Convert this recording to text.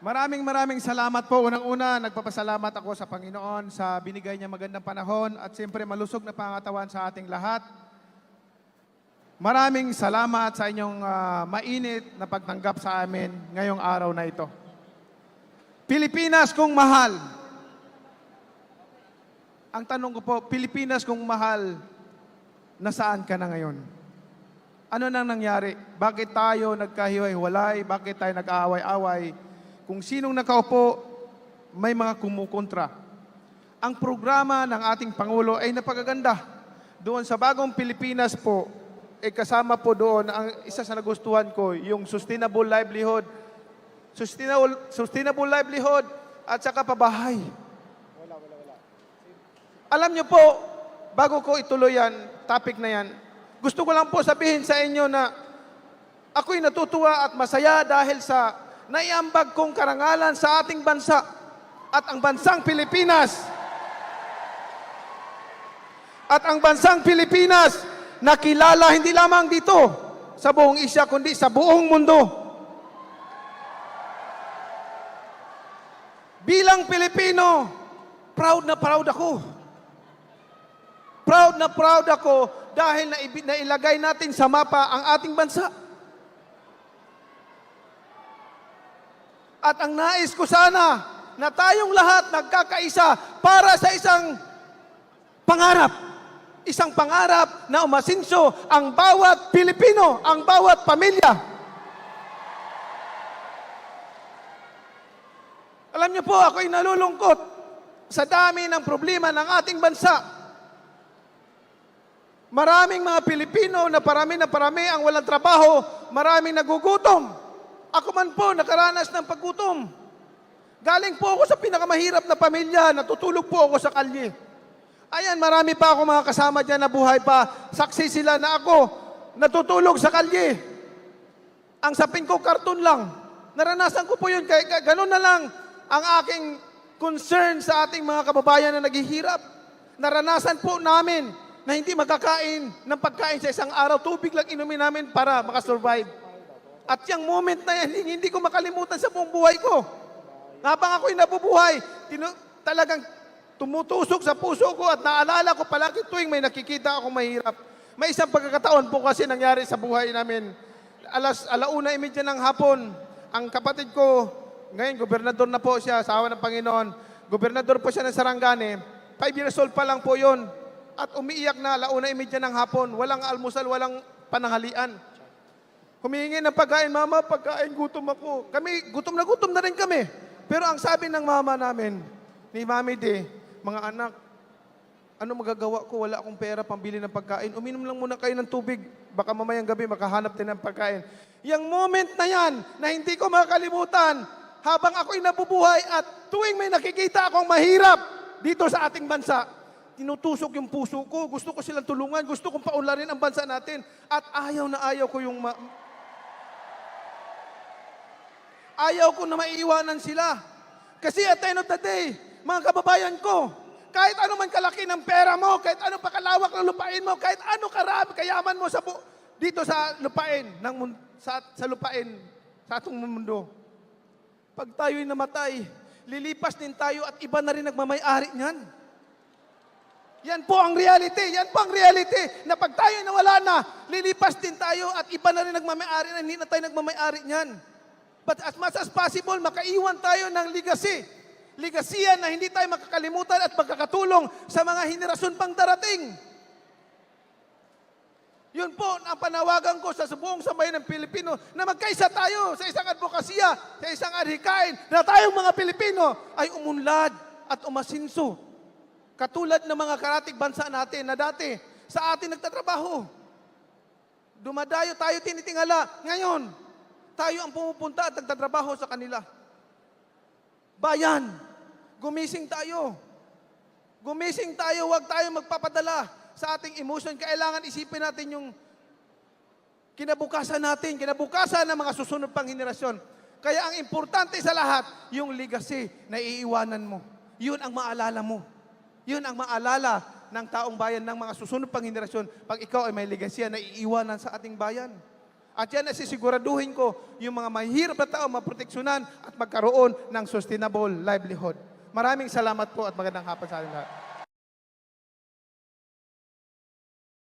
Maraming salamat po. Unang-una, nagpapasalamat ako sa Panginoon sa binigay niya magandang panahon at siyempre malusog na pangatawan sa ating lahat. Maraming salamat sa inyong mainit na pagtanggap sa amin ngayong araw na ito. Pilipinas kung mahal. Ang tanong ko po, Pilipinas kung mahal, nasaan ka na ngayon? Ano nang nangyari? Bakit tayo nagkahiwa-hiwalay? Bakit tayo nag-aaway-away? Kung sinong nakaupo, may mga kumukontra. Ang programa ng ating Pangulo ay napakaganda. Doon sa bagong Pilipinas po, kasama po doon, ang isa sa nagustuhan ko, yung sustainable livelihood. Sustainable livelihood at saka pabahay. Alam niyo po, bago ko ituloy yan, topic na yan, gusto ko lang po sabihin sa inyo na ako'y natutuwa at masaya dahil sa naiambag kong karangalan sa ating bansa at ang bansang Pilipinas. At ang bansang Pilipinas nakilala hindi lamang dito sa buong Asia kundi sa buong mundo. Bilang Pilipino, proud na proud ako. Proud na proud ako dahil nailagay natin sa mapa ang ating bansa. At ang nais ko sana na tayong lahat nagkakaisa para sa isang pangarap. Isang pangarap na umasinso ang bawat Pilipino, ang bawat pamilya. Alam niyo po, ako'y nalulungkot sa dami ng problema ng ating bansa. Maraming mga Pilipino na parami ang walang trabaho, maraming nagugutom. Ako man po nakaranas ng paggutom. Galing po ako sa pinakamahirap na pamilya, natutulog po ako sa kalye. Ayan, marami pa ako mga kasama dyan na buhay pa. Saksi sila na ako natutulog sa kalye. Ang sapin ko, karton lang. Naranasan ko po yun, kaya ganun na lang ang aking concern sa ating mga kababayan na naghihirap. Naranasan po namin na hindi makakain ng pagkain sa isang araw. Tubig lang inumin namin para makasurvive. At yung moment na yan, hindi ko makalimutan sa buong buhay ko. Habang ako'y nabubuhay, talagang tumutusok sa puso ko at naalala ko palagi tuwing may nakikita akong mahirap. May isang pagkakataon po kasi nangyari sa buhay namin. Alauna imedya ng hapon, ang kapatid ko, ngayon gobernador na po siya, asawa ng Panginoon. Gobernador po siya ng Sarangani. 5 years old pa lang po yon. At umiiyak na alauna imedya ng hapon. Walang almusal, walang pananghalian. Humihingi ng pagkain, mama, pagkain, gutom ako. Kami, gutom na rin kami. Pero ang sabi ng mama namin, ni Mami D, mga anak, ano magagawa ko? Wala akong pera pambili ng pagkain. Uminom lang muna kayo ng tubig. Baka mamayang gabi makahanap din ng pagkain. Yang moment na yan, na hindi ko makalimutan, habang ako'y nabubuhay at tuwing may nakikita akong mahirap dito sa ating bansa, tinutusok yung puso ko. Gusto ko silang tulungan. Gusto kong paunlarin ang bansa natin. At ayaw na ayaw ko yung ayaw ko na maiiwanan sila. Kasi at the end of the day, mga kababayan ko, kahit ano man kalaki ng pera mo, kahit ano pa kalawak ng lupain mo, kahit ano karami, kayaman mo dito sa lupain, sa lupain, sa atong mundo. Pag tayo'y namatay, lilipas din tayo at iba na rin nagmamay-ari niyan. Yan po ang reality. Yan po ang reality na pag tayo nawala na, lilipas din tayo at iba na rin nagmamay-ari na hindi na tayo nagmamay-ari niyan. But as much as possible, makaiwan tayo ng legacy. Legacy na hindi tayo makakalimutan at magkakatulong sa mga henerasyon pang darating. Yun po ang panawagan ko sa buong sambayan ng Pilipino na magkaisa tayo sa isang advokasya, sa isang adhikain na tayong mga Pilipino ay umunlad at umasinso. Katulad ng mga karatig bansa natin na dati sa atin nagtatrabaho. Dumadayo tayo tinitingala. Ngayon, tayo ang pumupunta at nagtatrabaho sa kanila. Bayan, gumising tayo. Gumising tayo, huwag tayo magpapadala sa ating emotion. Kailangan isipin natin yung kinabukasan natin, kinabukasan ng mga susunod pang henerasyon. Kaya ang importante sa lahat, yung legacy na iiwanan mo. Yun ang maalala mo. Yun ang maalala ng taong bayan ng mga susunod pang henerasyon pag ikaw ay may legasya na iiwanan sa ating bayan. At yan ay sisiguraduhin ko yung mga mahihirap na tao maproteksyonan at magkaroon ng sustainable livelihood. Maraming salamat po at magandang hapon sa ating lahat.